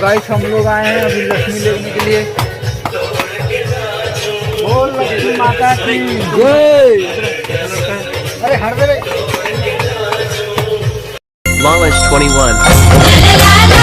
Guys हम लोग आए हैं अभी लक्ष्मी लेने के लिए। बोल लक्ष्मी माता की जय। अरे हर दे Lawless 21.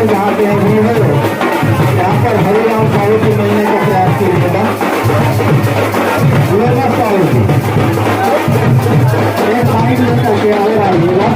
में जहाँ पे अभी है यहाँ पर हरिराम साहू की मिलने का प्रयास कीजिएगा। साहू जी एक साइड लेकर के आगे आइएगा।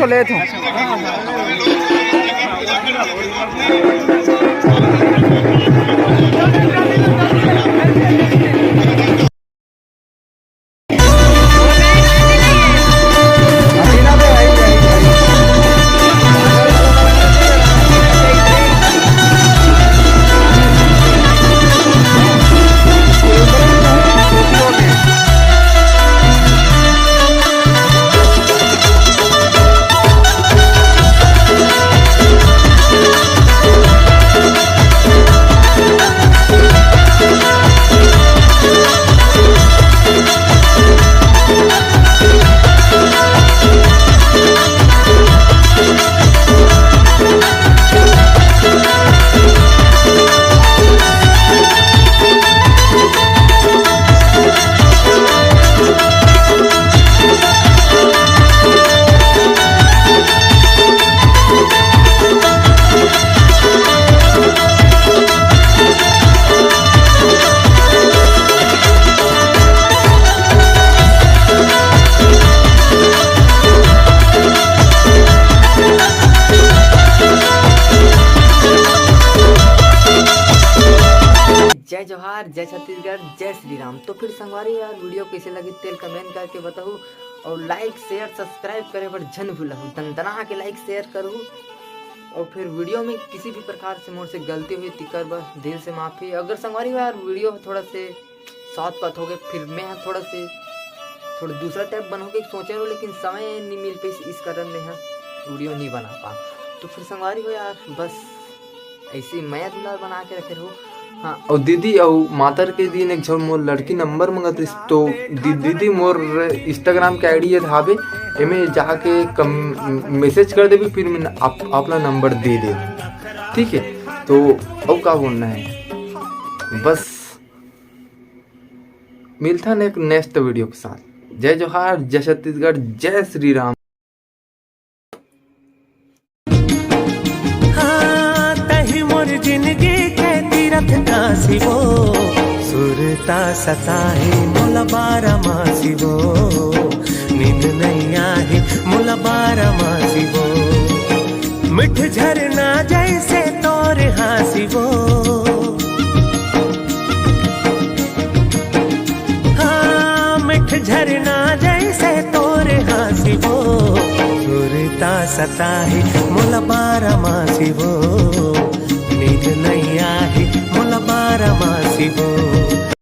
ठो ले थो जय जोहार जय छत्तीसगढ़ जय श्री राम। तो फिर संगवारी यार वीडियो कैसे लगी तेल कमेंट करके बताओ और लाइक शेयर सब्सक्राइब करे पर झन भूलहु दंदना के लाइक शेयर करूँ। और फिर वीडियो में किसी भी प्रकार से मोर से गलती हुई तिकर बस दिल से माफ़ी। अगर संगवारी यार वीडियो थोड़ा से शॉर्ट कट हो गए फिर मैं थोड़ा दूसरा टाइप बनोगे सोचे रहो, लेकिन समय नहीं मिल पाई इस कारण मैं वीडियो नहीं बना पा। तो फिर संगवारी हो यार बस ऐसी मैं दुलार बना के रखे रहो। हाँ और दीदी और मातर के दिन एक झोल मोर लड़की नंबर मंगत तो दीदी मोर इंस्टाग्राम के आईडी हावे एमे जाके मैसेज कर देवी फिर मैं अपना नंबर दे दे। ठीक है तो अब क्या बोलना है, बस मिलता है एक नेक्स्ट वीडियो के साथ। जय जोहार जय छत्तीसगढ़ जय श्री राम। सिवो सुरता सताही मोला बारा मासिवो नींद नहीं आही मोला बारा मासिवो मिठ झरना जैसे तोर हासिवो हाँ मिठ झरना जैसे तोर हासिवो सुरता सताही मोला बारा मासिवो नींद नहीं आही मोला बारा मासिवो।